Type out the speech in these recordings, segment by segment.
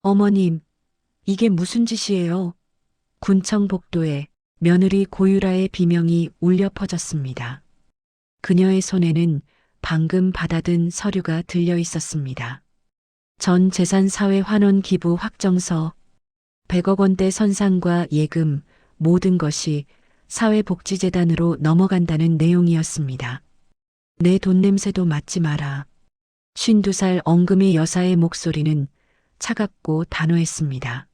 어머님, 이게 무슨 짓이에요? 군청 복도에 며느리 고유라의 비명이 울려 퍼졌습니다. 그녀의 손에는 방금 받아든 서류가 들려 있었습니다. 전 재산사회 환원 기부 확정서, 100억 원대 선상과 예금, 모든 것이 사회복지재단으로 넘어간다는 내용이었습니다. 내 돈 냄새도 맡지 마라. 52살 엉금이 여사의 목소리는 차갑고 단호했습니다.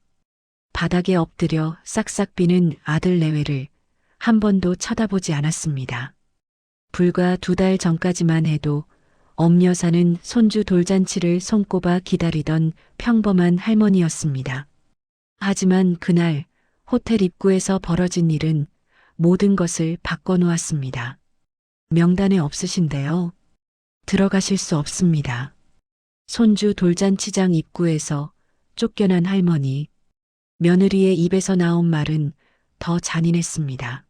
바닥에 엎드려 싹싹 비는 아들 내외를 한 번도 쳐다보지 않았습니다. 불과 2달 전까지만 해도 엄여사는 손주 돌잔치를 손꼽아 기다리던 평범한 할머니였습니다. 하지만 그날 호텔 입구에서 벌어진 일은 모든 것을 바꿔놓았습니다. 명단에 없으신데요. 들어가실 수 없습니다. 손주 돌잔치장 입구에서 쫓겨난 할머니, 며느리의 입에서 나온 말은 더 잔인했습니다.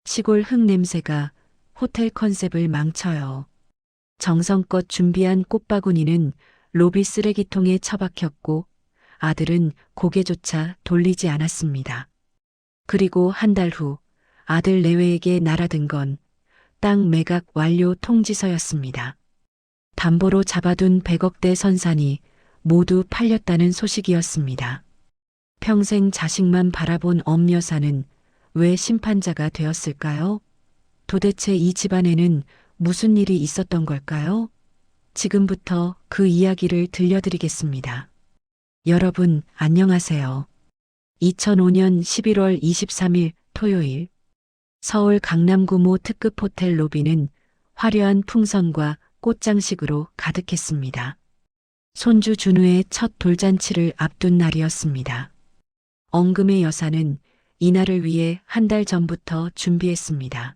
시골 흙 냄새가 호텔 컨셉을 망쳐요. 정성껏 준비한 꽃바구니는 로비 쓰레기통에 처박혔고 아들은 고개조차 돌리지 않았습니다. 그리고 한 달 후 아들 내외에게 날아든 건 땅 매각 완료 통지서였습니다. 담보로 잡아둔 100억대 선산이 모두 팔렸다는 소식이었습니다. 평생 자식만 바라본 엄여사는 왜 심판자가 되었을까요? 도대체 이 집안에는 무슨 일이 있었던 걸까요? 지금부터 그 이야기를 들려드리겠습니다. 여러분, 안녕하세요. 2005년 11월 23일 토요일, 서울 강남구 모 특급 호텔 로비는 화려한 풍선과 꽃장식으로 가득했습니다. 손주 준우의 첫 돌잔치를 앞둔 날이었습니다. 엉금의 여사는 이날을 위해 한 달 전부터 준비했습니다.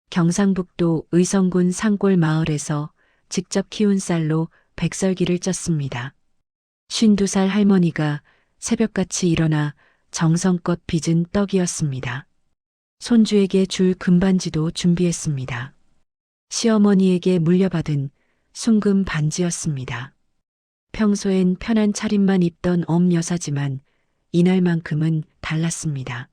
경상북도 의성군 산골 마을에서 직접 키운 쌀로 백설기를 쪘습니다. 52살 할머니가 새벽같이 일어나 정성껏 빚은 떡이었습니다. 손주에게 줄 금반지도 준비했습니다. 시어머니에게 물려받은 순금 반지였습니다. 평소엔 편한 차림만 입던 엄여사지만 이날만큼은 달랐습니다.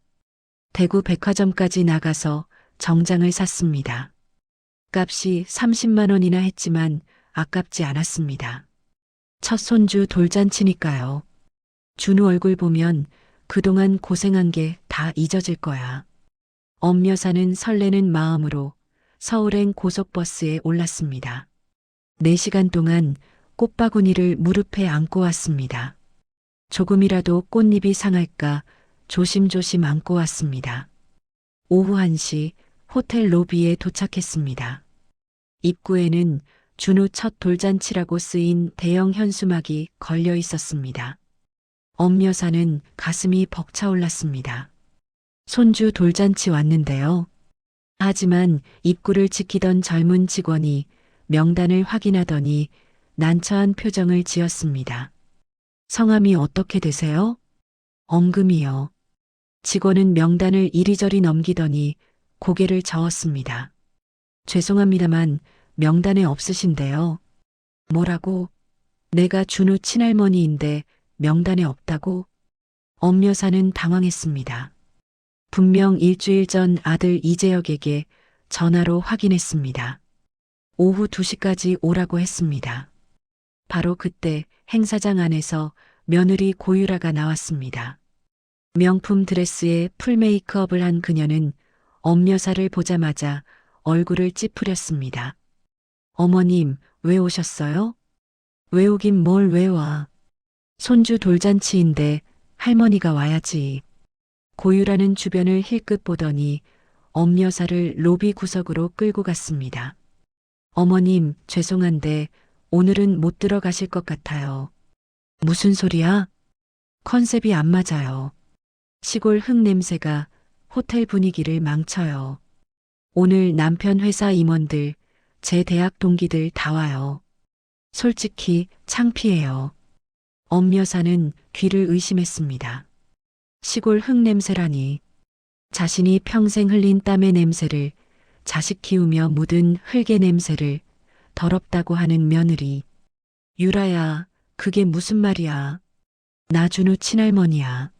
대구 백화점까지 나가서 정장을 샀습니다. 값이 30만 원이나 했지만 아깝지 않았습니다. 첫 손주 돌잔치니까요. 준우 얼굴 보면 그동안 고생한 게 다 잊어질 거야. 엄여사는 설레는 마음으로 서울행 고속버스에 올랐습니다. 4시간 동안 꽃바구니를 무릎에 안고 왔습니다. 조금이라도 꽃잎이 상할까 조심조심 안고 왔습니다. 오후 1시 호텔 로비에 도착했습니다. 입구에는 준우 첫 돌잔치라고 쓰인 대형 현수막이 걸려 있었습니다. 엄여사는 가슴이 벅차올랐습니다. 손주 돌잔치 왔는데요. 하지만 입구를 지키던 젊은 직원이 명단을 확인하더니 난처한 표정을 지었습니다. 성함이 어떻게 되세요? 엉금이요. 직원은 명단을 이리저리 넘기더니 고개를 저었습니다. 죄송합니다만 명단에 없으신데요. 뭐라고? 내가 준우 친할머니인데 명단에 없다고? 엄여사는 당황했습니다. 분명 일주일 전 아들 이재혁에게 전화로 확인했습니다. 오후 2시까지 오라고 했습니다. 바로 그때 행사장 안에서 며느리 고유라가 나왔습니다. 명품 드레스에 풀 메이크업을 한 그녀는 엄여사를 보자마자 얼굴을 찌푸렸습니다. 어머님, 왜 오셨어요? 왜 오긴 뭘 왜 와. 손주 돌잔치인데 할머니가 와야지. 고유라는 주변을 힐끗 보더니 엄여사를 로비 구석으로 끌고 갔습니다. 어머님, 죄송한데 오늘은 못 들어가실 것 같아요. 무슨 소리야? 컨셉이 안 맞아요. 시골 흙 냄새가 호텔 분위기를 망쳐요. 오늘 남편 회사 임원들, 제 대학 동기들 다 와요. 솔직히 창피해요. 엄여사는 귀를 의심했습니다. 시골 흙 냄새라니. 자신이 평생 흘린 땀의 냄새를, 자식 키우며 묻은 흙의 냄새를 더럽다고 하는 며느리. 유라야, 그게 무슨 말이야. 나준우 친할머니야.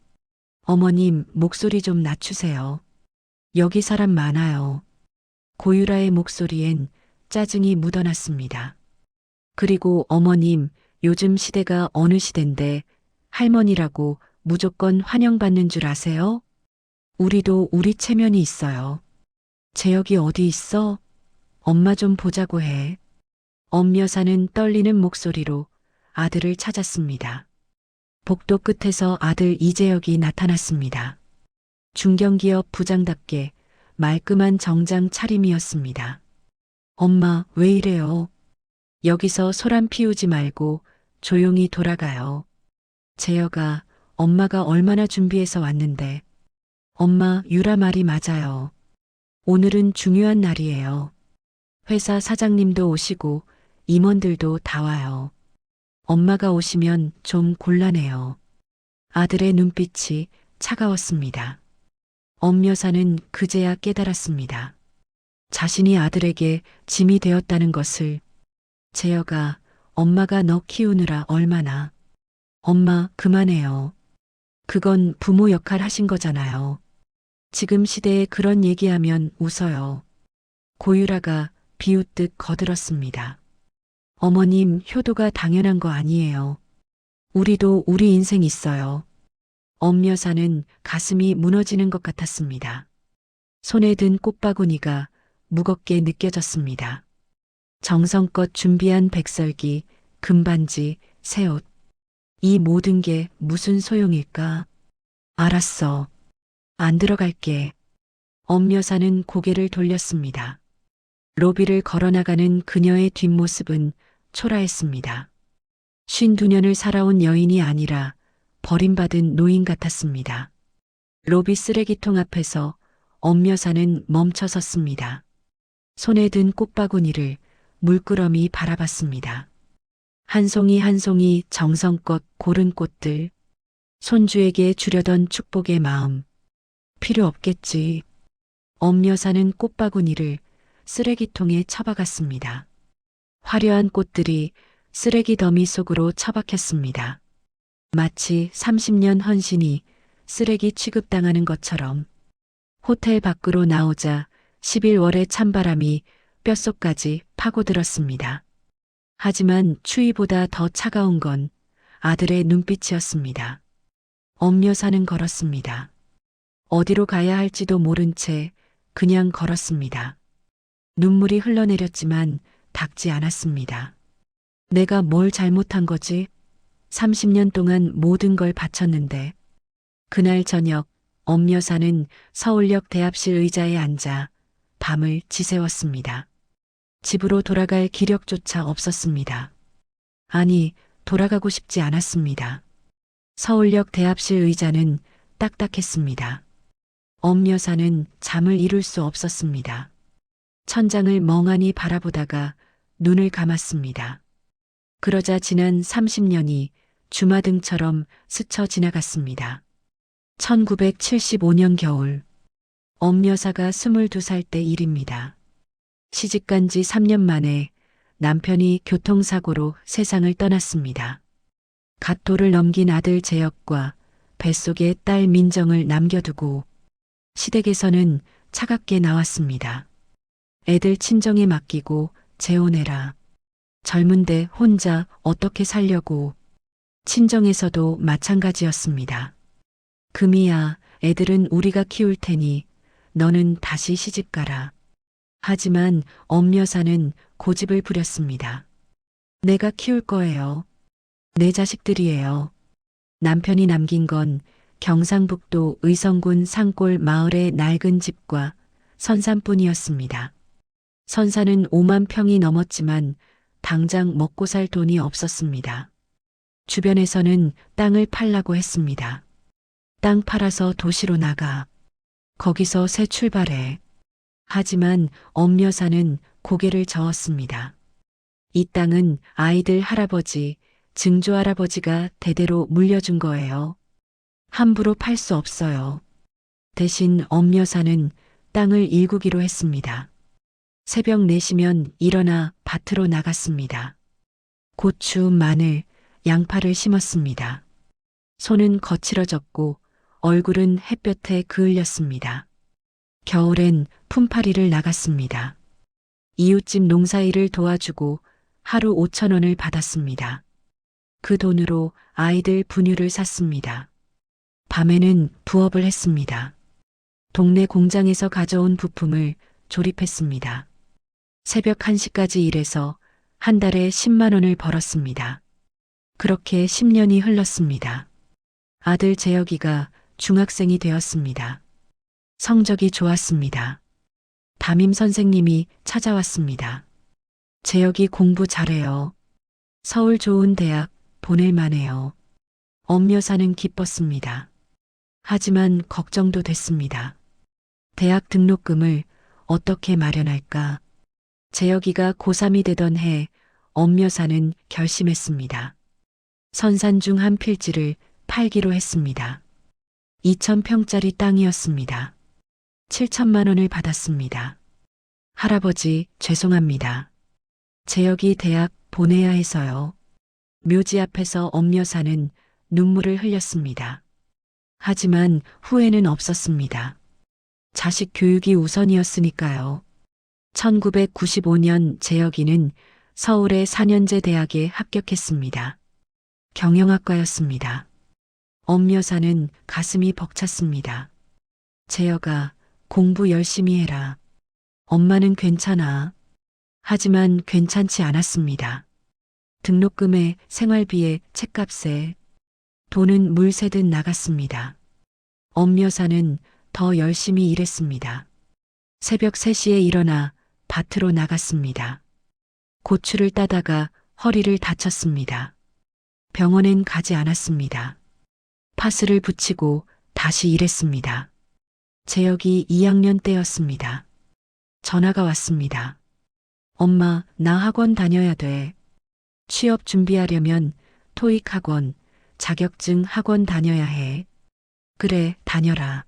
어머님, 목소리 좀 낮추세요. 여기 사람 많아요. 고유라의 목소리엔 짜증이 묻어났습니다. 그리고 어머님, 요즘 시대가 어느 시대인데 할머니라고 무조건 환영받는 줄 아세요? 우리도 우리 체면이 있어요. 재혁이 어디 있어? 엄마 좀 보자고 해. 엄 여사는 떨리는 목소리로 아들을 찾았습니다. 복도 끝에서 아들 이재혁이 나타났습니다. 중견기업 부장답게 말끔한 정장 차림이었습니다. 엄마, 왜 이래요? 여기서 소란 피우지 말고 조용히 돌아가요. 재혁아, 엄마가 얼마나 준비해서 왔는데. 엄마, 유라 말이 맞아요. 오늘은 중요한 날이에요. 회사 사장님도 오시고 임원들도 다 와요. 엄마가 오시면 좀 곤란해요. 아들의 눈빛이 차가웠습니다. 엄 여사는 그제야 깨달았습니다. 자신이 아들에게 짐이 되었다는 것을. 재혁아, 엄마가 너 키우느라 얼마나. 엄마, 그만해요. 그건 부모 역할 하신 거잖아요. 지금 시대에 그런 얘기하면 웃어요. 고유라가 비웃듯 거들었습니다. 어머님, 효도가 당연한 거 아니에요. 우리도 우리 인생 있어요. 엄 여사는 가슴이 무너지는 것 같았습니다. 손에 든 꽃바구니가 무겁게 느껴졌습니다. 정성껏 준비한 백설기, 금반지, 새옷. 이 모든 게 무슨 소용일까? 알았어. 안 들어갈게. 엄 여사는 고개를 돌렸습니다. 로비를 걸어나가는 그녀의 뒷모습은 초라했습니다. 52년을 살아온 여인이 아니라 버림받은 노인 같았습니다. 로비 쓰레기통 앞에서 엄 여사는 멈춰 섰습니다. 손에 든 꽃바구니를 물끄러미 바라봤습니다. 한 송이 한 송이 정성껏 고른 꽃들, 손주에게 주려던 축복의 마음. 필요 없겠지. 엄 여사는 꽃바구니를 쓰레기통에 처박았습니다. 화려한 꽃들이 쓰레기 더미 속으로 처박혔습니다. 마치 30년 헌신이 쓰레기 취급당하는 것처럼. 호텔 밖으로 나오자 11월의 찬바람이 뼛속까지 파고들었습니다. 하지만 추위보다 더 차가운 건 아들의 눈빛이었습니다. 엄 여사는 걸었습니다. 어디로 가야 할지도 모른 채 그냥 걸었습니다. 눈물이 흘러내렸지만 닦지 않았습니다. 내가 뭘 잘못한 거지? 30년 동안 모든 걸 바쳤는데. 그날 저녁 엄 여사는 서울역 대합실 의자에 앉아 밤을 지새웠습니다. 집으로 돌아갈 기력조차 없었습니다. 아니, 돌아가고 싶지 않았습니다. 서울역 대합실 의자는 딱딱했습니다. 엄 여사는 잠을 이룰 수 없었습니다. 천장을 멍하니 바라보다가 눈을 감았습니다. 그러자 지난 30년이 주마등처럼 스쳐 지나갔습니다. 1975년 겨울, 엄 여사가 22살 때 일입니다. 시집간 지 3년 만에 남편이 교통사고로 세상을 떠났습니다. 갓 돌을 넘긴 아들 재혁과 뱃속에 딸 민정을 남겨두고 시댁에서는 차갑게 나왔습니다. 애들 친정에 맡기고 재혼해라. 젊은데 혼자 어떻게 살려고. 친정에서도 마찬가지였습니다. 금이야, 애들은 우리가 키울 테니 너는 다시 시집가라. 하지만 엄 여사는 고집을 부렸습니다. 내가 키울 거예요. 내 자식들이에요. 남편이 남긴 건 경상북도 의성군 산골 마을의 낡은 집과 선산뿐이었습니다. 선산은 5만 평이 넘었지만 당장 먹고 살 돈이 없었습니다. 주변에서는 땅을 팔라고 했습니다. 땅 팔아서 도시로 나가. 거기서 새 출발해. 하지만 엄 여사는 고개를 저었습니다. 이 땅은 아이들 할아버지, 증조 할아버지가 대대로 물려준 거예요. 함부로 팔 수 없어요. 대신 엄 여사는 땅을 일구기로 했습니다. 새벽 4시면 일어나 밭으로 나갔습니다. 고추, 마늘, 양파를 심었습니다. 손은 거칠어졌고 얼굴은 햇볕에 그을렸습니다. 겨울엔 품팔이를 나갔습니다. 이웃집 농사일을 도와주고 하루 5천 원을 받았습니다. 그 돈으로 아이들 분유를 샀습니다. 밤에는 부업을 했습니다. 동네 공장에서 가져온 부품을 조립했습니다. 새벽 1시까지 일해서 한 달에 10만 원을 벌었습니다. 그렇게 10년이 흘렀습니다. 아들 재혁이가 중학생이 되었습니다. 성적이 좋았습니다. 담임 선생님이 찾아왔습니다. 재혁이 공부 잘해요. 서울 좋은 대학 보낼 만해요. 엄여사는 기뻤습니다. 하지만 걱정도 됐습니다. 대학 등록금을 어떻게 마련할까? 재혁이가 고3이 되던 해 엄여사는 결심했습니다. 선산 중 한 필지를 팔기로 했습니다. 2,000평짜리 땅이었습니다. 7천만 원을 받았습니다. 할아버지, 죄송합니다. 재혁이 대학 보내야 해서요. 묘지 앞에서 엄여사는 눈물을 흘렸습니다. 하지만 후회는 없었습니다. 자식 교육이 우선이었으니까요. 1995년 재혁이는 서울의 4년제 대학에 합격했습니다. 경영학과였습니다. 엄여사는 가슴이 벅찼습니다. 재혁아, 공부 열심히 해라. 엄마는 괜찮아. 하지만 괜찮지 않았습니다. 등록금에 생활비에 책값에 돈은 물 새듯 나갔습니다. 엄여사는 더 열심히 일했습니다. 새벽 3시에 일어나 밭으로 나갔습니다. 고추를 따다가 허리를 다쳤습니다. 병원엔 가지 않았습니다. 파스를 붙이고 다시 일했습니다. 재혁이 2학년 때였습니다. 전화가 왔습니다. 엄마, 나 학원 다녀야 돼. 취업 준비하려면 토익 학원, 자격증 학원 다녀야 해. 그래, 다녀라.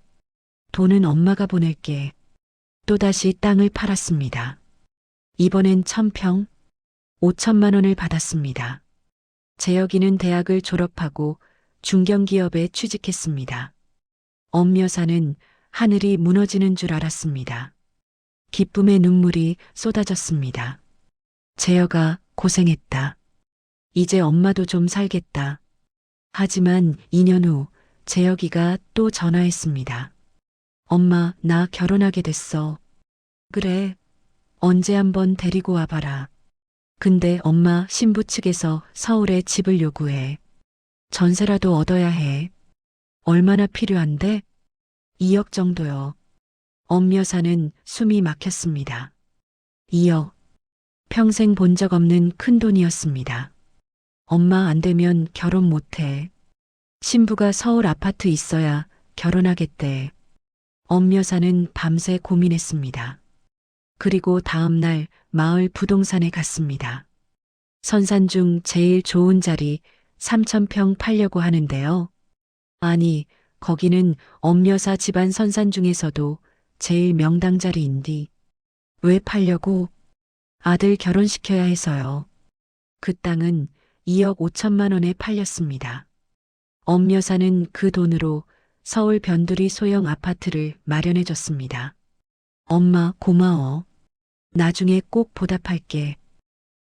돈은 엄마가 보낼게. 또다시 땅을 팔았습니다. 이번엔 1,000평, 5천만 원을 받았습니다. 재혁이는 대학을 졸업하고 중견기업에 취직했습니다. 엄여사는 하늘이 무너지는 줄 알았습니다. 기쁨의 눈물이 쏟아졌습니다. 재혁아, 고생했다. 이제 엄마도 좀 살겠다. 하지만 2년 후 재혁이가 또 전화했습니다. 엄마, 나 결혼하게 됐어. 그래, 언제 한번 데리고 와봐라. 근데 엄마 신부 측에서 서울에 집을 요구해. 전세라도 얻어야 해. 얼마나 필요한데? 2억 정도요. 엄여사는 숨이 막혔습니다. 2억. 평생 본 적 없는 큰 돈이었습니다. 엄마 안 되면 결혼 못 해. 신부가 서울 아파트 있어야 결혼하겠대. 엄여사는 밤새 고민했습니다. 그리고 다음 날 마을 부동산에 갔습니다. 선산 중 제일 좋은 자리 3,000평 팔려고 하는데요. 아니, 거기는 엄여사 집안 선산 중에서도 제일 명당 자리인디. 왜 팔려고? 아들 결혼시켜야 해서요. 그 땅은 2억 5천만 원에 팔렸습니다. 엄여사는 그 돈으로 서울 변두리 소형 아파트를 마련해 줬습니다. 엄마 고마워. 나중에 꼭 보답할게.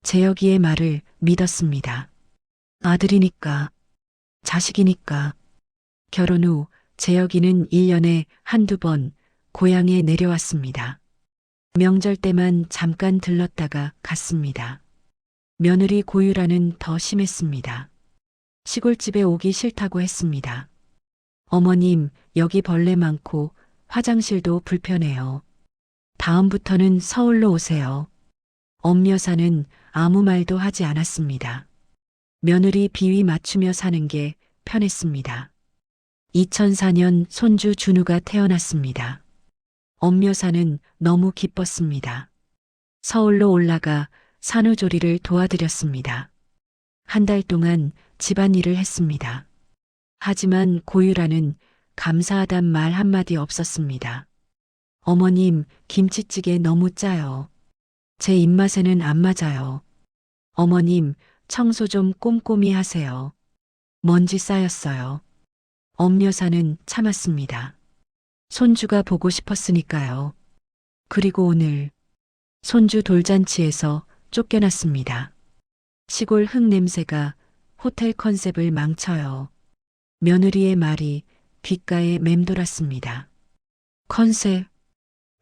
재혁이의 말을 믿었습니다. 아들이니까, 자식이니까. 결혼 후 재혁이는 1년에 한두 번 고향에 내려왔습니다. 명절 때만 잠깐 들렀다가 갔습니다. 며느리 고유라는 더 심했습니다. 시골집에 오기 싫다고 했습니다. 어머님, 여기 벌레 많고 화장실도 불편해요. 다음부터는 서울로 오세요. 엄여사는 아무 말도 하지 않았습니다. 며느리 비위 맞추며 사는 게 편했습니다. 2004년 손주 준우가 태어났습니다. 엄여사는 너무 기뻤습니다. 서울로 올라가 산후조리를 도와드렸습니다. 한 달 동안 집안일을 했습니다. 하지만 고유라는 감사하단 말 한마디 없었습니다. 어머님, 김치찌개 너무 짜요. 제 입맛에는 안 맞아요. 어머님, 청소 좀 꼼꼼히 하세요. 먼지 쌓였어요. 엄 여사는 참았습니다. 손주가 보고 싶었으니까요. 그리고 오늘 손주 돌잔치에서 쫓겨났습니다. 시골 흙 냄새가 호텔 컨셉을 망쳐요. 며느리의 말이 귓가에 맴돌았습니다. 컨셉,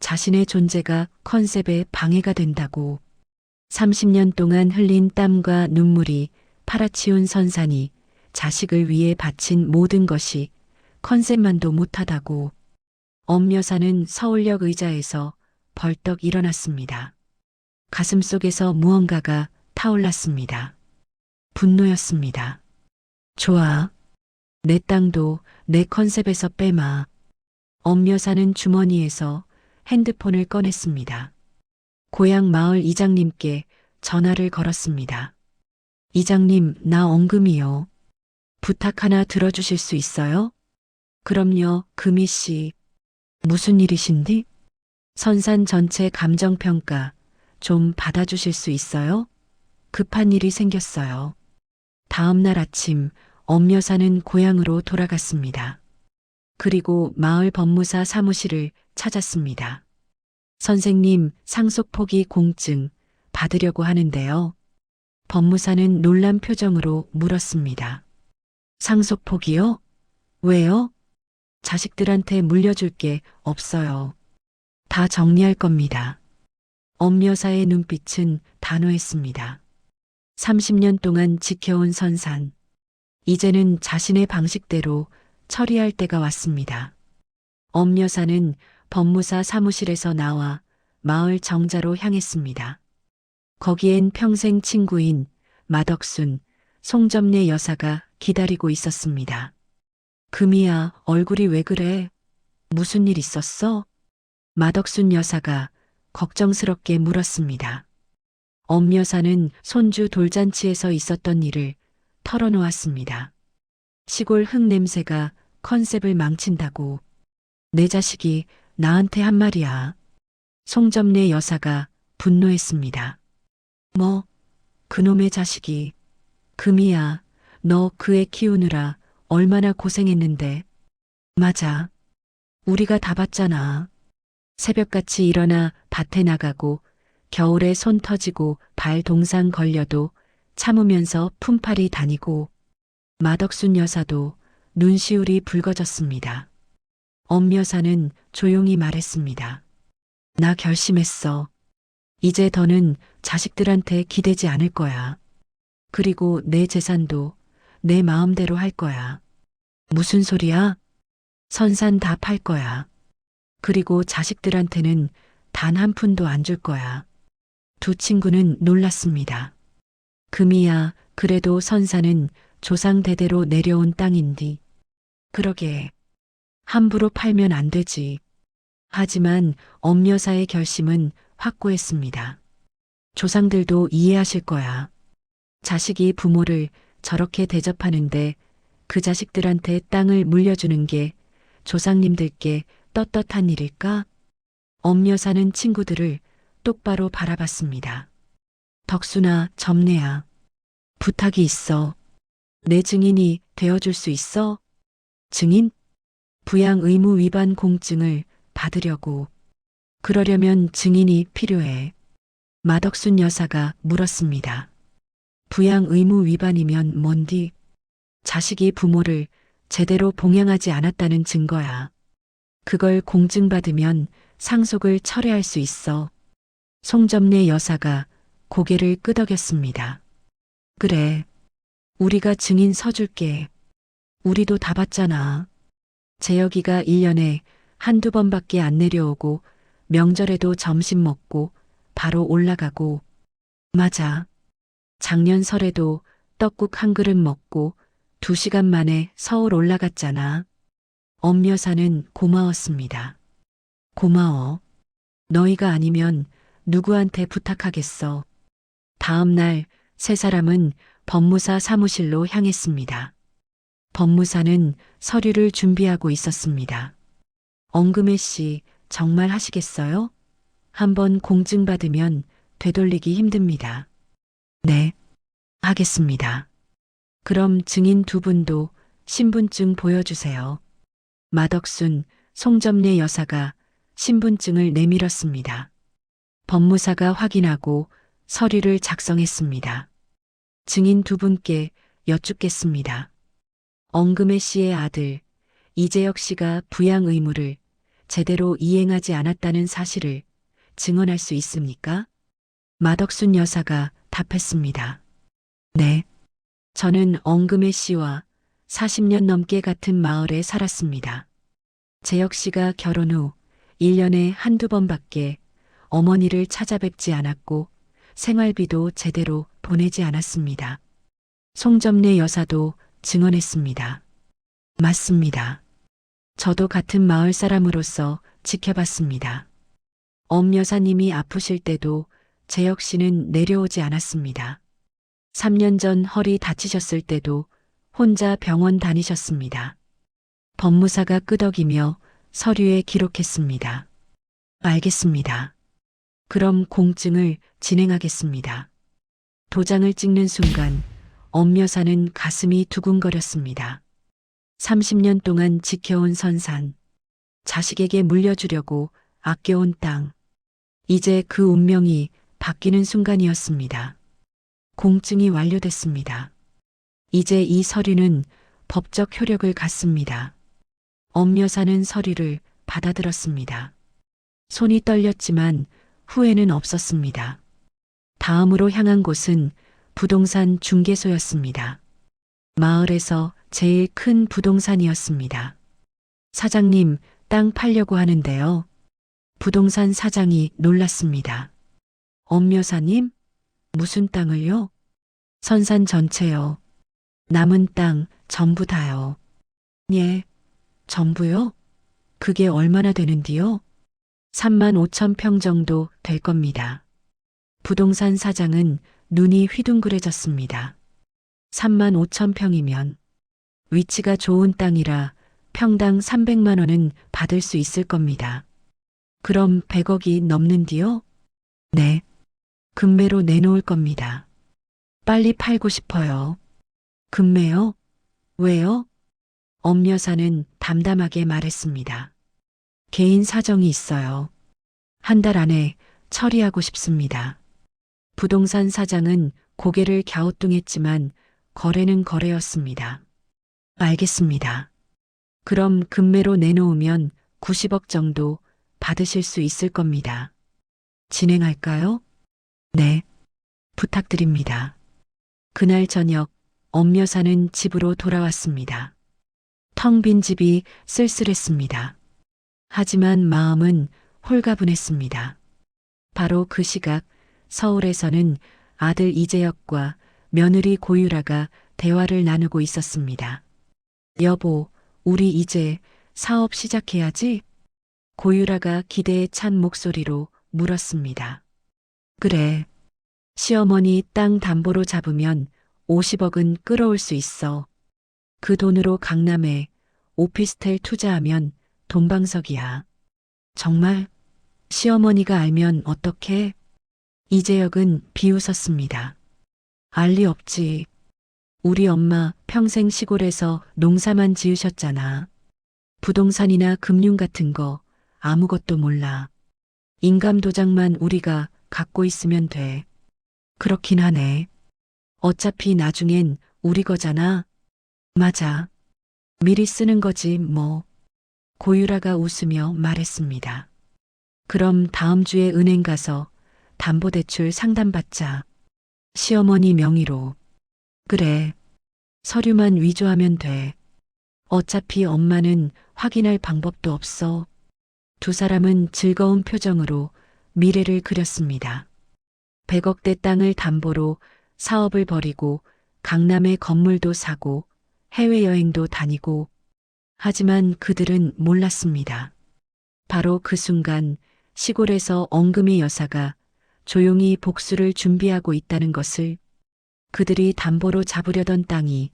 자신의 존재가 컨셉에 방해가 된다고. 30년 동안 흘린 땀과 눈물이 팔아치운 선산이 자식을 위해 바친 모든 것이 컨셉만도 못하다고. 엄 여사는 서울역 의자에서 벌떡 일어났습니다. 가슴 속에서 무언가가 타올랐습니다. 분노였습니다. 좋아. 내 땅도 내 컨셉에서 빼마. 엄 여사는 주머니에서 핸드폰을 꺼냈습니다. 고향 마을 이장님께 전화를 걸었습니다. 이장님, 나 엉금이요. 부탁 하나 들어주실 수 있어요? 그럼요, 금희 씨. 무슨 일이신디? 선산 전체 감정평가 좀 받아주실 수 있어요? 급한 일이 생겼어요. 다음 날 아침 엄 여사는 고향으로 돌아갔습니다. 그리고 마을 법무사 사무실을 찾았습니다. 선생님, 상속 포기 공증 받으려고 하는데요. 법무사는 놀란 표정으로 물었습니다. 상속 포기요? 왜요? 자식들한테 물려줄 게 없어요. 다 정리할 겁니다. 엄 여사의 눈빛은 단호했습니다. 30년 동안 지켜온 선산. 이제는 자신의 방식대로 처리할 때가 왔습니다. 엄 여사는 법무사 사무실에서 나와 마을 정자로 향했습니다. 거기엔 평생 친구인 마덕순, 송점례 여사가 기다리고 있었습니다. 금이야, 얼굴이 왜 그래? 무슨 일 있었어? 마덕순 여사가 걱정스럽게 물었습니다. 엄 여사는 손주 돌잔치에서 있었던 일을 털어놓았습니다. 시골 흙 냄새가 컨셉을 망친다고. 내 자식이 나한테 한 말이야. 송점례 여사가 분노했습니다. 뭐, 그놈의 자식이. 금이야, 너 그 애 키우느라 얼마나 고생했는데. 맞아. 우리가 다 봤잖아. 새벽같이 일어나 밭에 나가고 겨울에 손 터지고 발 동상 걸려도 참으면서 품팔이 다니고. 마덕순 여사도 눈시울이 붉어졌습니다. 엄 여사는 조용히 말했습니다. 나 결심했어. 이제 더는 자식들한테 기대지 않을 거야. 그리고 내 재산도 내 마음대로 할 거야. 무슨 소리야? 선산 다 팔 거야. 그리고 자식들한테는 단 한 푼도 안 줄 거야. 두 친구는 놀랐습니다. 금이야, 그래도 선산은 조상 대대로 내려온 땅인디. 그러게. 함부로 팔면 안 되지. 하지만 엄 여사의 결심은 확고했습니다. 조상들도 이해하실 거야. 자식이 부모를 저렇게 대접하는데 그 자식들한테 땅을 물려주는 게 조상님들께 떳떳한 일일까? 엄 여사는 친구들을 똑바로 바라봤습니다. 덕순아, 점례야. 부탁이 있어. 내 증인이 되어줄 수 있어? 증인? 부양 의무 위반 공증을 받으려고. 그러려면 증인이 필요해. 마덕순 여사가 물었습니다. 부양 의무 위반이면 뭔디? 자식이 부모를 제대로 봉양하지 않았다는 증거야. 그걸 공증받으면 상속을 철회할 수 있어. 송점례 여사가 고개를 끄덕였습니다. 그래. 우리가 증인 서줄게. 우리도 다 봤잖아. 재혁이가 1년에 한두 번밖에 안 내려오고 명절에도 점심 먹고 바로 올라가고. 맞아. 작년 설에도 떡국 한 그릇 먹고 2시간 만에 서울 올라갔잖아. 엄 여사는 고마웠습니다. 고마워. 너희가 아니면 누구한테 부탁하겠어. 다음 날 세 사람은 법무사 사무실로 향했습니다. 법무사는 서류를 준비하고 있었습니다. 엉금애 씨, 정말 하시겠어요? 한번 공증받으면 되돌리기 힘듭니다. 네, 하겠습니다. 그럼 증인 두 분도 신분증 보여주세요. 마덕순, 송점례 여사가 신분증을 내밀었습니다. 법무사가 확인하고 서류를 작성했습니다. 증인 두 분께 여쭙겠습니다. 엉금애 씨의 아들 이재혁 씨가 부양 의무를 제대로 이행하지 않았다는 사실을 증언할 수 있습니까? 마덕순 여사가 답했습니다. 네. 저는 엉금애 씨와 40년 넘게 같은 마을에 살았습니다. 재혁 씨가 결혼 후 1년에 한두 번밖에 어머니를 찾아뵙지 않았고 생활비도 제대로 보내지 않았습니다. 송점례 여사도 증언했습니다. 맞습니다. 저도 같은 마을 사람으로서 지켜봤습니다. 엄 여사님이 아프실 때도 재혁 씨는 내려오지 않았습니다. 3년 전 허리 다치셨을 때도 혼자 병원 다니셨습니다. 법무사가 끄덕이며 서류에 기록했습니다. 알겠습니다. 그럼 공증을 진행하겠습니다. 도장을 찍는 순간 엄 여사는 가슴이 두근거렸습니다. 30년 동안 지켜온 선산, 자식에게 물려주려고 아껴온 땅, 이제 그 운명이 바뀌는 순간이었습니다. 공증이 완료됐습니다. 이제 이 서류는 법적 효력을 갖습니다. 엄 여사는 서류를 받아들었습니다. 손이 떨렸지만 후회는 없었습니다. 다음으로 향한 곳은 부동산 중개소였습니다. 마을에서 제일 큰 부동산이었습니다. 사장님, 땅 팔려고 하는데요. 부동산 사장이 놀랐습니다. 엄 여사님? 무슨 땅을요? 선산 전체요. 남은 땅 전부 다요. 예, 전부요? 그게 얼마나 되는디요? 3만 5천 평 정도 될 겁니다. 부동산 사장은 눈이 휘둥그레졌습니다. 3만 5천 평이면 위치가 좋은 땅이라 평당 300만 원은 받을 수 있을 겁니다. 그럼 100억이 넘는디요? 네. 금매로 내놓을 겁니다. 빨리 팔고 싶어요. 금매요? 왜요? 엄 여사는 담담하게 말했습니다. 개인 사정이 있어요. 한 달 안에 처리하고 싶습니다. 부동산 사장은 고개를 갸우뚱했지만 거래는 거래였습니다. 알겠습니다. 그럼 금매로 내놓으면 90억 정도 받으실 수 있을 겁니다. 진행할까요? 네. 부탁드립니다. 그날 저녁 엄 여사는 집으로 돌아왔습니다. 텅 빈 집이 쓸쓸했습니다. 하지만 마음은 홀가분했습니다. 바로 그 시각 서울에서는 아들 이재혁과 며느리 고유라가 대화를 나누고 있었습니다. 여보, 우리 이제 사업 시작해야지? 고유라가 기대에 찬 목소리로 물었습니다. 그래. 시어머니 땅 담보로 잡으면 50억은 끌어올 수 있어. 그 돈으로 강남에 오피스텔 투자하면 돈방석이야. 정말? 시어머니가 알면 어떡해? 이재혁은 비웃었습니다. 알 리 없지. 우리 엄마 평생 시골에서 농사만 지으셨잖아. 부동산이나 금융 같은 거 아무것도 몰라. 인감도장만 우리가 갖고 있으면 돼. 그렇긴 하네. 어차피 나중엔 우리 거잖아. 맞아. 미리 쓰는 거지 뭐. 고유라가 웃으며 말했습니다. 그럼 다음 주에 은행 가서 담보대출 상담받자. 시어머니 명의로. 그래. 서류만 위조하면 돼. 어차피 엄마는 확인할 방법도 없어. 두 사람은 즐거운 표정으로 미래를 그렸습니다. 100억대 땅을 담보로 사업을 벌이고 강남에 건물도 사고 해외여행도 다니고 하지만 그들은 몰랐습니다. 바로 그 순간 시골에서 엉금의 여사가 조용히 복수를 준비하고 있다는 것을, 그들이 담보로 잡으려던 땅이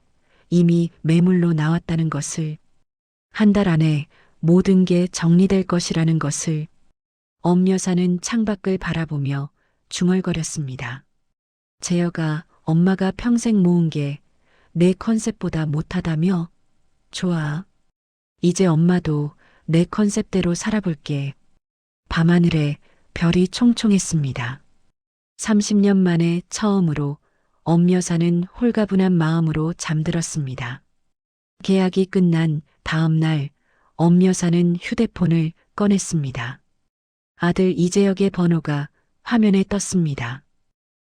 이미 매물로 나왔다는 것을, 한 달 안에 모든 게 정리될 것이라는 것을. 엄 여사는 창밖을 바라보며 중얼거렸습니다. 재혁아, 엄마가 평생 모은 게 내 컨셉보다 못하다며? 좋아. 이제 엄마도 내 컨셉대로 살아볼게. 밤하늘에 별이 총총했습니다. 30년 만에 처음으로 엄여사는 홀가분한 마음으로 잠들었습니다. 계약이 끝난 다음 날 엄여사는 휴대폰을 꺼냈습니다. 아들 이재혁의 번호가 화면에 떴습니다.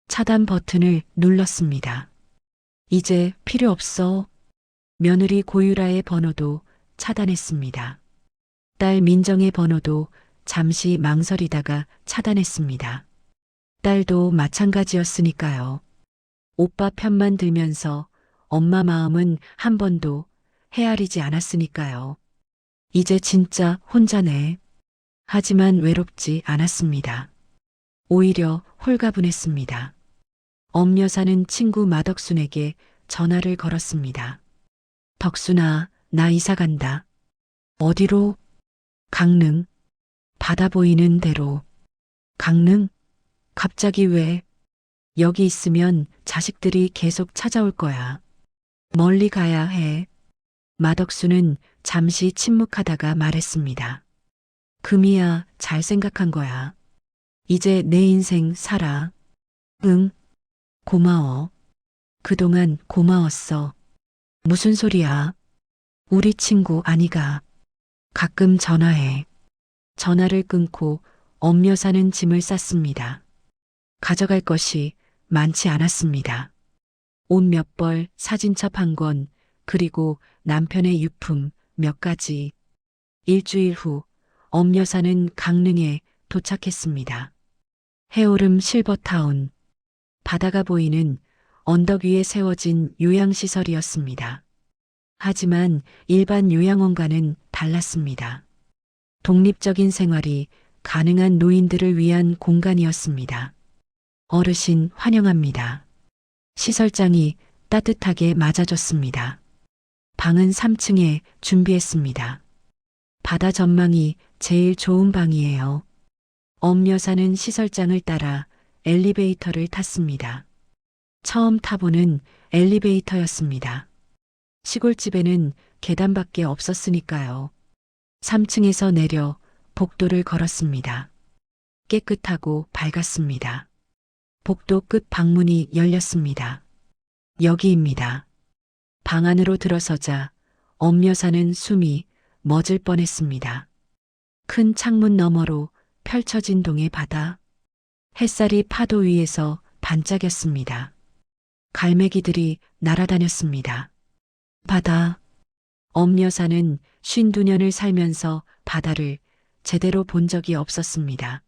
차단 버튼을 눌렀습니다. 이제 필요 없어. 며느리 고유라의 번호도 차단했습니다. 딸 민정의 번호도 잠시 망설이다가 차단했습니다. 딸도 마찬가지였으니까요. 오빠 편만 들면서 엄마 마음은 한 번도 헤아리지 않았으니까요. 이제 진짜 혼자네. 하지만 외롭지 않았습니다. 오히려 홀가분했습니다. 엄여사는 친구 마덕순에게 전화를 걸었습니다. 덕순아, 나 이사 간다. 어디로? 강릉. 바다 보이는 데로. 강릉? 갑자기 왜? 여기 있으면 자식들이 계속 찾아올 거야. 멀리 가야 해. 마덕수는 잠시 침묵하다가 말했습니다. 금이야, 잘 생각한 거야. 이제 내 인생 살아. 응, 고마워. 그동안 고마웠어. 무슨 소리야? 우리 친구 아니가. 가끔 전화해. 전화를 끊고 엄여사는 짐을 쌌습니다. 가져갈 것이 많지 않았습니다. 옷 몇 벌, 사진첩 한 권, 그리고 남편의 유품 몇 가지. 일주일 후 엄여사는 강릉에 도착했습니다. 해오름 실버타운. 바다가 보이는 언덕 위에 세워진 요양시설이었습니다. 하지만 일반 요양원과는 달랐습니다. 독립적인 생활이 가능한 노인들을 위한 공간이었습니다. 어르신 환영합니다. 시설장이 따뜻하게 맞아줬습니다. 방은 3층에 준비했습니다. 바다 전망이 제일 좋은 방이에요. 엄여사는 시설장을 따라 엘리베이터를 탔습니다. 처음 타보는 엘리베이터였습니다. 시골집에는 계단밖에 없었으니까요. 3층에서 내려 복도를 걸었습니다. 깨끗하고 밝았습니다. 복도 끝 방문이 열렸습니다. 여기입니다. 방 안으로 들어서자 엄여사는 숨이 멎을 뻔했습니다. 큰 창문 너머로 펼쳐진 동해 바다. 햇살이 파도 위에서 반짝였습니다. 갈매기들이 날아다녔습니다. 바다. 엄여사는 52년을 살면서 바다를 제대로 본 적이 없었습니다.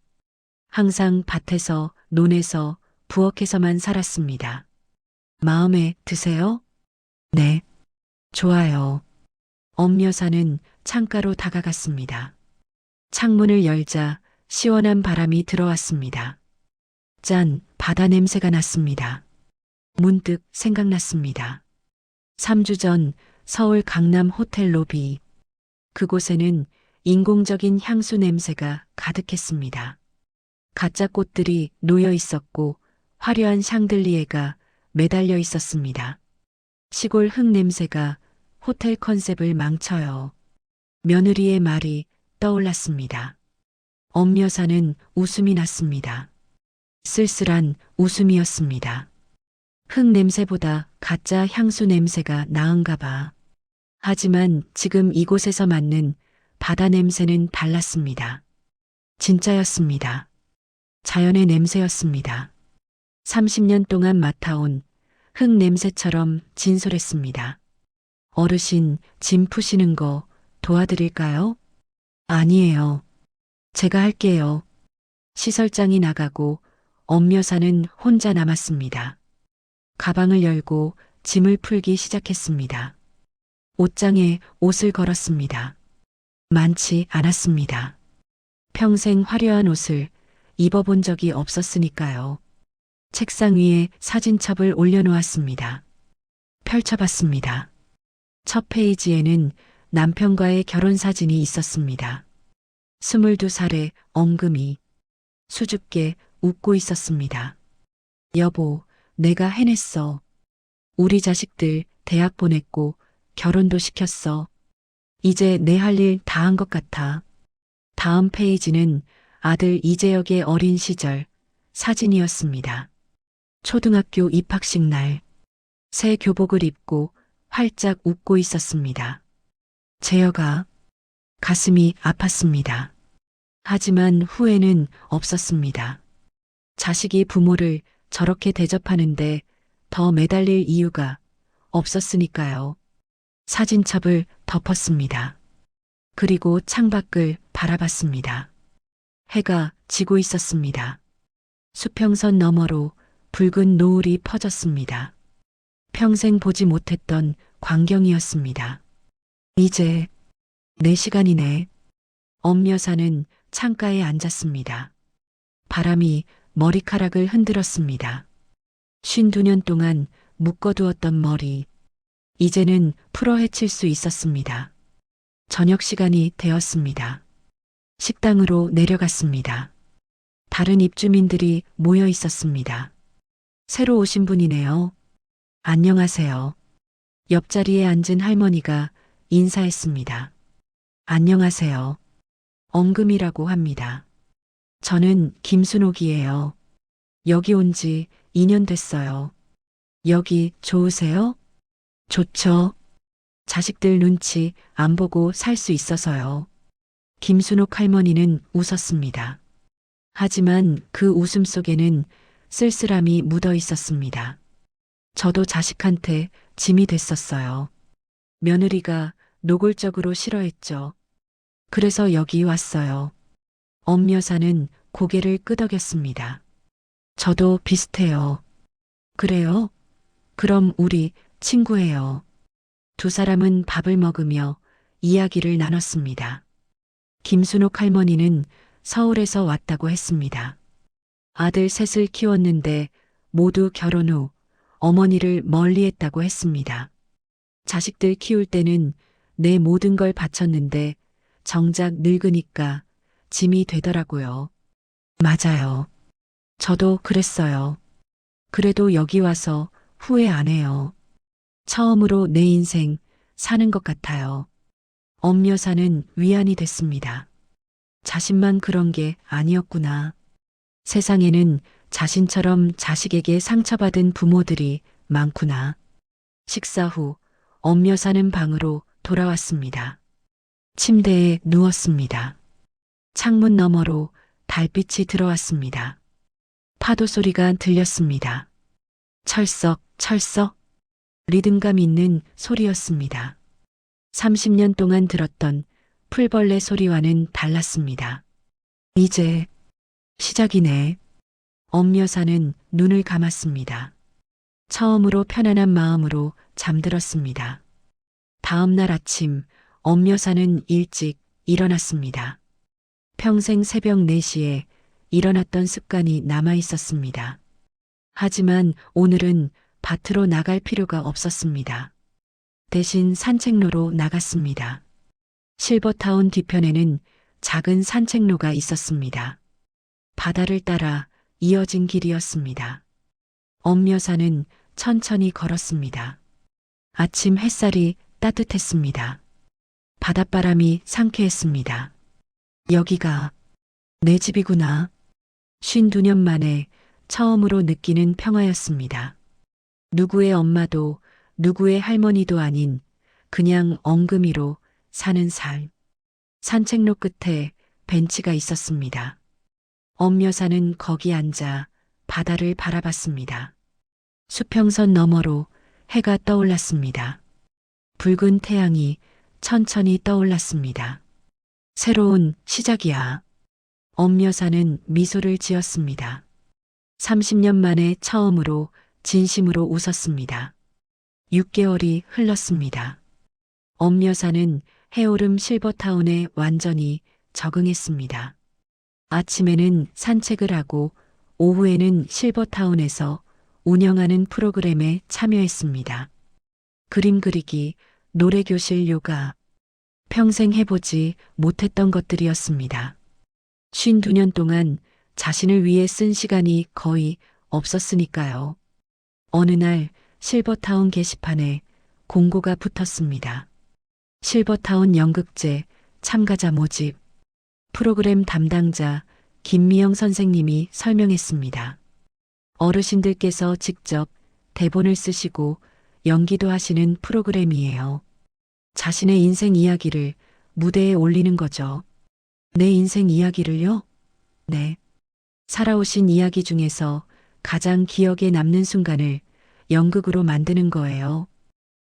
항상 밭에서, 논에서, 부엌에서만 살았습니다. 마음에 드세요? 네. 좋아요. 엄여사는 창가로 다가갔습니다. 창문을 열자 시원한 바람이 들어왔습니다. 짠, 바다 냄새가 났습니다. 문득 생각났습니다. 3주 전 서울 강남 호텔 로비. 그곳에는 인공적인 향수 냄새가 가득했습니다. 가짜 꽃들이 놓여 있었고 화려한 샹들리에가 매달려 있었습니다. 시골 흙 냄새가 호텔 컨셉을 망쳐요. 며느리의 말이 떠올랐습니다. 엄여사는 웃음이 났습니다. 쓸쓸한 웃음이었습니다. 흙 냄새보다 가짜 향수 냄새가 나은가 봐. 하지만 지금 이곳에서 맡는 바다 냄새는 달랐습니다. 진짜였습니다. 자연의 냄새였습니다. 30년 동안 맡아온 흙 냄새처럼 진솔했습니다. 어르신, 짐 푸시는 거 도와드릴까요? 아니에요. 제가 할게요. 시설장이 나가고 엄여사는 혼자 남았습니다. 가방을 열고 짐을 풀기 시작했습니다. 옷장에 옷을 걸었습니다. 많지 않았습니다. 평생 화려한 옷을 입어본 적이 없었으니까요. 책상 위에 사진첩을 올려놓았습니다. 펼쳐봤습니다. 첫 페이지에는 남편과의 결혼 사진이 있었습니다. 22살의 엉금이 수줍게 웃고 있었습니다. 여보, 내가 해냈어. 우리 자식들 대학 보냈고 결혼도 시켰어. 이제 내 할 일 다 한 것 같아. 다음 페이지는 아들 이재혁의 어린 시절 사진이었습니다. 초등학교 입학식 날, 새 교복을 입고 활짝 웃고 있었습니다. 재혁아, 가슴이 아팠습니다. 하지만 후회는 없었습니다. 자식이 부모를 저렇게 대접하는데 더 매달릴 이유가 없었으니까요. 사진첩을 덮었습니다. 그리고 창밖을 바라봤습니다. 해가 지고 있었습니다. 수평선 너머로 붉은 노을이 퍼졌습니다. 평생 보지 못했던 광경이었습니다. 이제 내 시간이네. 엄 여사는 창가에 앉았습니다. 바람이 머리카락을 흔들었습니다. 52년 동안 묶어두었던 머리, 이제는 풀어헤칠 수 있었습니다. 저녁 시간이 되었습니다. 식당으로 내려갔습니다. 다른 입주민들이 모여 있었습니다. 새로 오신 분이네요. 안녕하세요. 옆자리에 앉은 할머니가 인사했습니다. 안녕하세요. 엄금이라고 합니다. 저는 김순옥이에요. 여기 온 지 2년 됐어요. 여기 좋으세요? 좋죠. 자식들 눈치 안 보고 살 수 있어서요. 김순옥 할머니는 웃었습니다. 하지만 그 웃음 속에는 쓸쓸함이 묻어 있었습니다. 저도 자식한테 짐이 됐었어요. 며느리가 노골적으로 싫어했죠. 그래서 여기 왔어요. 엄 여사는 고개를 끄덕였습니다. 저도 비슷해요. 그래요? 그럼 우리 친구예요. 두 사람은 밥을 먹으며 이야기를 나눴습니다. 김순옥 할머니는 서울에서 왔다고 했습니다. 아들 셋을 키웠는데 모두 결혼 후 어머니를 멀리했다고 했습니다. 자식들 키울 때는 내 모든 걸 바쳤는데 정작 늙으니까 짐이 되더라고요. 맞아요. 저도 그랬어요. 그래도 여기 와서 후회 안 해요. 처음으로 내 인생 사는 것 같아요. 엄 여사는 위안이 됐습니다. 자신만 그런 게 아니었구나. 세상에는 자신처럼 자식에게 상처받은 부모들이 많구나. 식사 후 엄 여사는 방으로 돌아왔습니다. 침대에 누웠습니다. 창문 너머로 달빛이 들어왔습니다. 파도 소리가 들렸습니다. 철썩, 철썩. 리듬감 있는 소리였습니다. 30년 동안 들었던 풀벌레 소리와는 달랐습니다. 이제 시작이네. 엄 여사는 눈을 감았습니다. 처음으로 편안한 마음으로 잠들었습니다. 다음 날 아침 엄 여사는 일찍 일어났습니다. 평생 새벽 4시에 일어났던 습관이 남아 있었습니다. 하지만 오늘은 밭으로 나갈 필요가 없었습니다. 대신 산책로로 나갔습니다. 실버타운 뒤편에는 작은 산책로가 있었습니다. 바다를 따라 이어진 길이었습니다. 엄 여사는 천천히 걸었습니다. 아침 햇살이 따뜻했습니다. 바닷바람이 상쾌했습니다. 여기가 내 집이구나. 52년 만에 처음으로 느끼는 평화였습니다. 누구의 엄마도 누구의 할머니도 아닌 그냥 엉금이로 사는 삶. 산책로 끝에 벤치가 있었습니다. 엄 여사는 거기 앉아 바다를 바라봤습니다. 수평선 너머로 해가 떠올랐습니다. 붉은 태양이 천천히 떠올랐습니다. 새로운 시작이야. 엄 여사는 미소를 지었습니다. 30년 만에 처음으로 진심으로 웃었습니다. 6개월이 흘렀습니다. 엄 여사는 해오름 실버타운에 완전히 적응했습니다. 아침에는 산책을 하고 오후에는 실버타운에서 운영하는 프로그램에 참여했습니다. 그림 그리기, 노래교실 요가, 평생 해보지 못했던 것들이었습니다. 52년 동안 자신을 위해 쓴 시간이 거의 없었으니까요. 어느 날 실버타운 게시판에 공고가 붙었습니다. 실버타운 연극제 참가자 모집. 프로그램 담당자 김미영 선생님이 설명했습니다. 어르신들께서 직접 대본을 쓰시고 연기도 하시는 프로그램이에요. 자신의 인생 이야기를 무대에 올리는 거죠. 내 인생 이야기를요? 네. 살아오신 이야기 중에서 가장 기억에 남는 순간을 연극으로 만드는 거예요.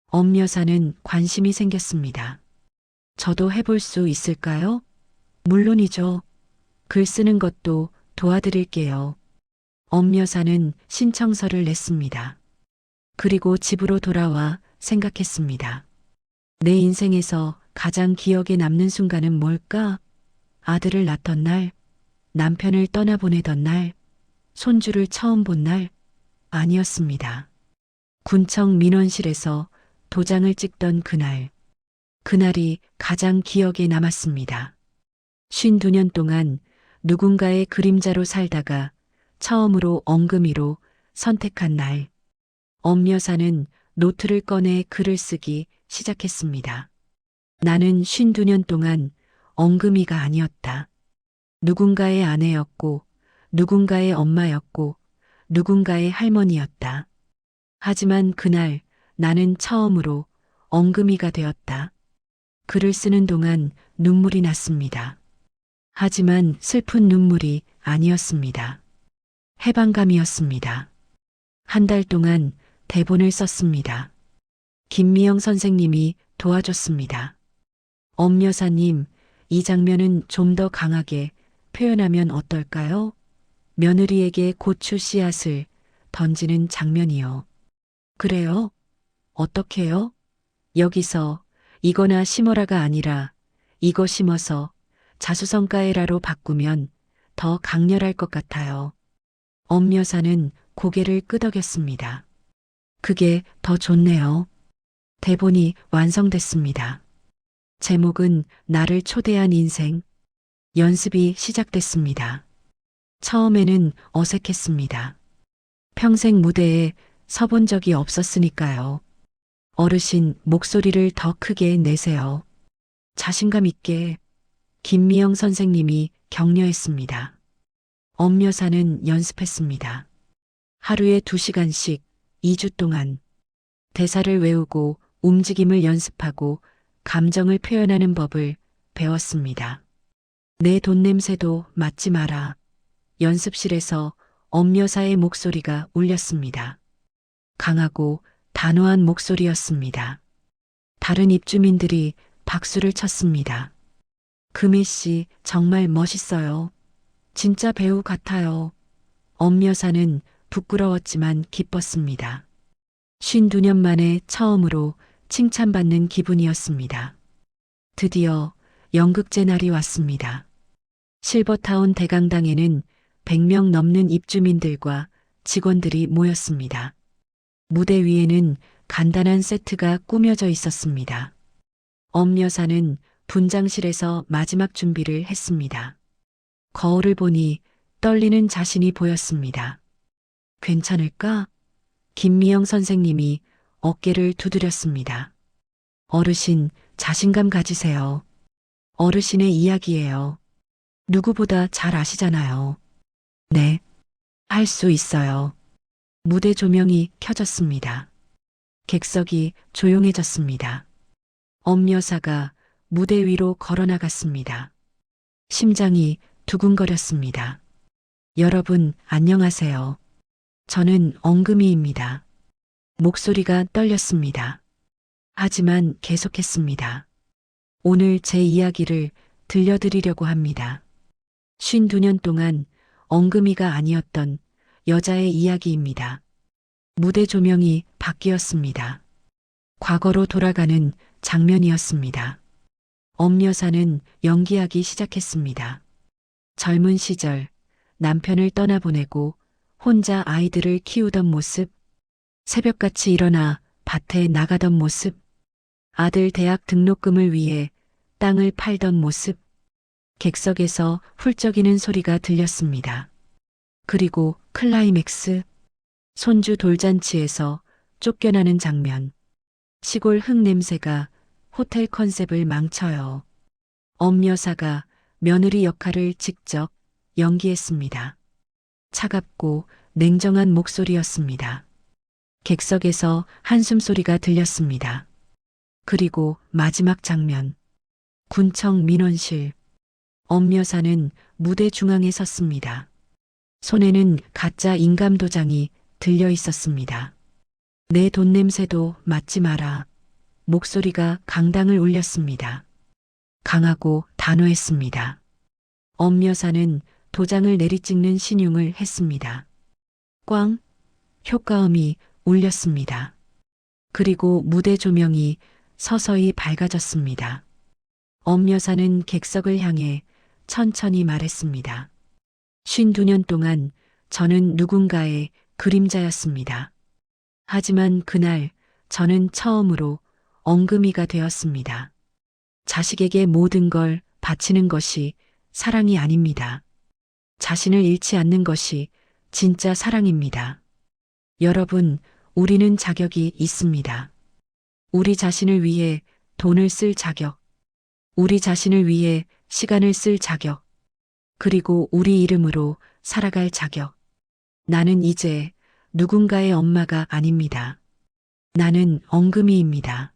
엄 여사는 관심이 생겼습니다. 저도 해볼 수 있을까요? 물론이죠. 글 쓰는 것도 도와드릴게요. 엄 여사는 신청서를 냈습니다. 그리고 집으로 돌아와 생각했습니다. 내 인생에서 가장 기억에 남는 순간은 뭘까? 아들을 낳던 날, 남편을 떠나보내던 날, 손주를 처음 본 날, 아니었습니다. 군청 민원실에서 도장을 찍던 그날, 그날이 가장 기억에 남았습니다. 52년 동안 누군가의 그림자로 살다가 처음으로 엉금이로 선택한 날, 엄 여사는 노트를 꺼내 글을 쓰기 시작했습니다. 나는 52년 동안 엉금이가 아니었다. 누군가의 아내였고, 누군가의 엄마였고, 누군가의 할머니였다. 하지만 그날 나는 처음으로 엉금이가 되었다. 글을 쓰는 동안 눈물이 났습니다. 하지만 슬픈 눈물이 아니었습니다. 해방감이었습니다. 한 달 동안 대본을 썼습니다. 김미영 선생님이 도와줬습니다. 엄 여사님, 이 장면은 좀 더 강하게 표현하면 어떨까요? 며느리에게 고추 씨앗을 던지는 장면이요. 그래요? 어떻게요? 여기서 이거나 심어라가 아니라 이거 심어서 자수성가해라로 바꾸면 더 강렬할 것 같아요. 엄 여사는 고개를 끄덕였습니다. 그게 더 좋네요. 대본이 완성됐습니다. 제목은 나를 초대한 인생. 연습이 시작됐습니다. 처음에는 어색했습니다. 평생 무대에 서본 적이 없었으니까요. 어르신 목소리를 더 크게 내세요. 자신감 있게. 김미영 선생님이 격려했습니다. 엄 여사는 연습했습니다. 하루에 2시간씩 2주 동안 대사를 외우고 움직임을 연습하고 감정을 표현하는 법을 배웠습니다. 내 돈 냄새도 맡지 마라. 연습실에서 엄 여사의 목소리가 울렸습니다. 강하고 단호한 목소리였습니다. 다른 입주민들이 박수를 쳤습니다. 금희 씨 정말 멋있어요. 진짜 배우 같아요. 엄 여사는 부끄러웠지만 기뻤습니다. 52년 만에 처음으로 칭찬받는 기분이었습니다. 드디어 연극제 날이 왔습니다. 실버타운 대강당에는 100명 넘는 입주민들과 직원들이 모였습니다. 무대 위에는 간단한 세트가 꾸며져 있었습니다. 엄 여사는 분장실에서 마지막 준비를 했습니다. 거울을 보니 떨리는 자신이 보였습니다. 괜찮을까? 김미영 선생님이 어깨를 두드렸습니다. 어르신, 자신감 가지세요. 어르신의 이야기예요. 누구보다 잘 아시잖아요. 네, 할 수 있어요. 무대 조명이 켜졌습니다. 객석이 조용해졌습니다. 엄 여사가 무대 위로 걸어나갔습니다. 심장이 두근거렸습니다. 여러분, 안녕하세요. 저는 엉금이입니다. 목소리가 떨렸습니다. 하지만 계속했습니다. 오늘 제 이야기를 들려드리려고 합니다. 52년 동안 엉금이가 아니었던 여자의 이야기입니다. 무대 조명이 바뀌었습니다. 과거로 돌아가는 장면이었습니다. 엄 여사는 연기하기 시작했습니다. 젊은 시절 남편을 떠나보내고 혼자 아이들을 키우던 모습, 새벽같이 일어나 밭에 나가던 모습, 아들 대학 등록금을 위해 땅을 팔던 모습, 객석에서 훌쩍이는 소리가 들렸습니다. 그리고 클라이맥스, 손주 돌잔치에서 쫓겨나는 장면, 시골 흙 냄새가 호텔 컨셉을 망쳐요. 엄 여사가 며느리 역할을 직접 연기했습니다. 차갑고 냉정한 목소리였습니다. 객석에서 한숨 소리가 들렸습니다. 그리고 마지막 장면. 군청 민원실. 엄 여사는 무대 중앙에 섰습니다. 손에는 가짜 인감 도장이 들려 있었습니다. 내 돈 냄새도 맡지 마라. 목소리가 강당을 울렸습니다. 강하고 단호했습니다. 엄 여사는 도장을 내리찍는 신용을 했습니다. 꽝! 효과음이 울렸습니다. 그리고 무대 조명이 서서히 밝아졌습니다. 엄 여사는 객석을 향해 천천히 말했습니다. 52년 동안 저는 누군가의 그림자였습니다. 하지만 그날 저는 처음으로 엉금이가 되었습니다. 자식에게 모든 걸 바치는 것이 사랑이 아닙니다. 자신을 잃지 않는 것이 진짜 사랑입니다. 여러분, 우리는 자격이 있습니다. 우리 자신을 위해 돈을 쓸 자격, 우리 자신을 위해 시간을 쓸 자격, 그리고 우리 이름으로 살아갈 자격. 나는 이제 누군가의 엄마가 아닙니다. 나는 엉금이입니다.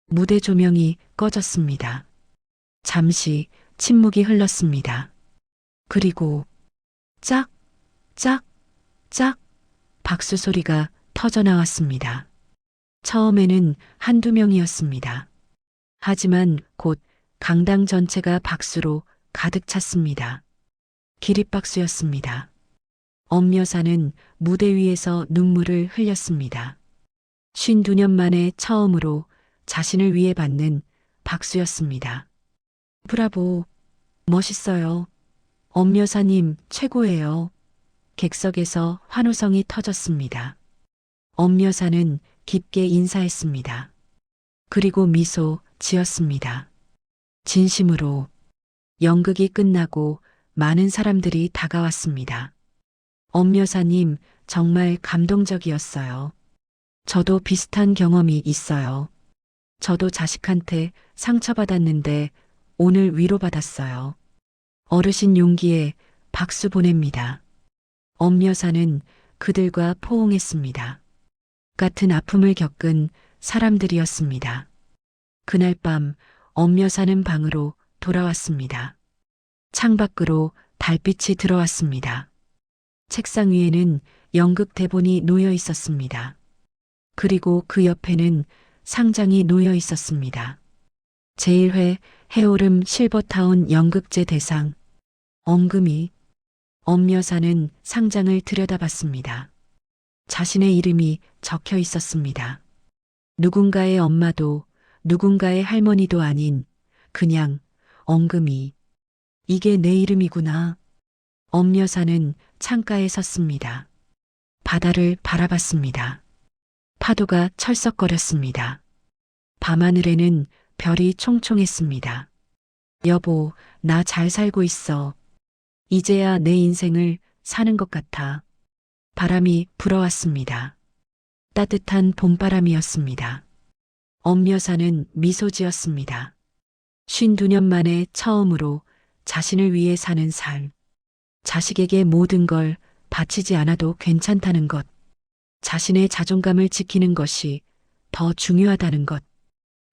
무대 조명이 꺼졌습니다. 잠시 침묵이 흘렀습니다. 그리고 짝, 짝, 짝 박수 소리가 터져 나왔습니다. 처음에는 한두 명이었습니다. 하지만 곧 강당 전체가 박수로 가득 찼습니다. 기립박수였습니다. 엄 여사는 무대 위에서 눈물을 흘렸습니다. 52년 만에 처음으로 자신을 위해 받는 박수였습니다. 브라보, 멋있어요. 엄 여사님 최고예요. 객석에서 환호성이 터졌습니다. 엄 여사는 깊게 인사했습니다. 그리고 미소 지었습니다. 진심으로. 연극이 끝나고 많은 사람들이 다가왔습니다. 엄 여사님 정말 감동적이었어요. 저도 비슷한 경험이 있어요. 저도 자식한테 상처받았는데 오늘 위로받았어요. 어르신 용기에 박수 보냅니다. 엄 여사는 그들과 포옹했습니다. 같은 아픔을 겪은 사람들이었습니다. 그날 밤 엄 여사는 방으로 돌아왔습니다. 창밖으로 달빛이 들어왔습니다. 책상 위에는 연극 대본이 놓여 있었습니다. 그리고 그 옆에는 상장이 놓여 있었습니다. 제1회 해오름 실버타운 연극제 대상 엉금이. 엄 여사는 상장을 들여다봤습니다. 자신의 이름이 적혀 있었습니다. 누군가의 엄마도 누군가의 할머니도 아닌 그냥 엉금이. 이게 내 이름이구나. 엄 여사는 창가에 섰습니다. 바다를 바라봤습니다. 파도가 철썩거렸습니다. 밤하늘에는 별이 총총했습니다. 여보, 나 잘 살고 있어. 이제야 내 인생을 사는 것 같아. 바람이 불어왔습니다. 따뜻한 봄바람이었습니다. 엄 여사는 미소 지었습니다. 52년 만에 처음으로 자신을 위해 사는 삶. 자식에게 모든 걸 바치지 않아도 괜찮다는 것. 자신의 자존감을 지키는 것이 더 중요하다는 것.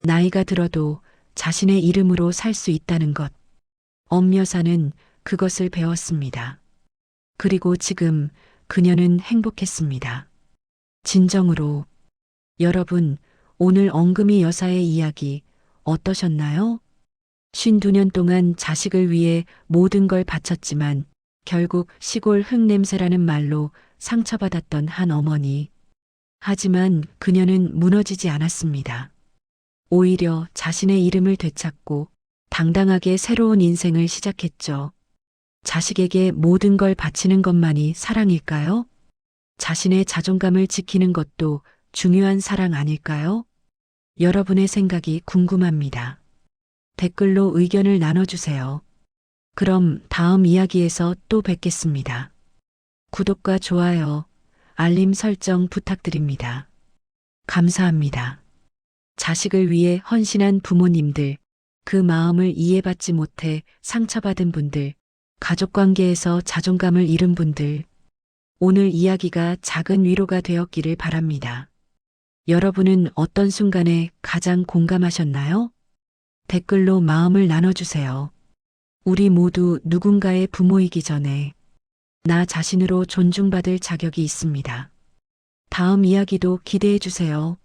나이가 들어도 자신의 이름으로 살 수 있다는 것. 엄 여사는 그것을 배웠습니다. 그리고 지금 그녀는 행복했습니다. 진정으로. 여러분, 오늘 엉금이 여사의 이야기 어떠셨나요? 52년 동안 자식을 위해 모든 걸 바쳤지만 결국 시골 흙냄새라는 말로 상처받았던 한 어머니. 하지만 그녀는 무너지지 않았습니다. 오히려 자신의 이름을 되찾고 당당하게 새로운 인생을 시작했죠. 자식에게 모든 걸 바치는 것만이 사랑일까요? 자신의 자존감을 지키는 것도 중요한 사랑 아닐까요? 여러분의 생각이 궁금합니다. 댓글로 의견을 나눠주세요. 그럼 다음 이야기에서 또 뵙겠습니다. 구독과 좋아요, 알림 설정 부탁드립니다. 감사합니다. 자식을 위해 헌신한 부모님들, 그 마음을 이해받지 못해 상처받은 분들, 가족 관계에서 자존감을 잃은 분들, 오늘 이야기가 작은 위로가 되었기를 바랍니다. 여러분은 어떤 순간에 가장 공감하셨나요? 댓글로 마음을 나눠주세요. 우리 모두 누군가의 부모이기 전에 나 자신으로 존중받을 자격이 있습니다. 다음 이야기도 기대해 주세요.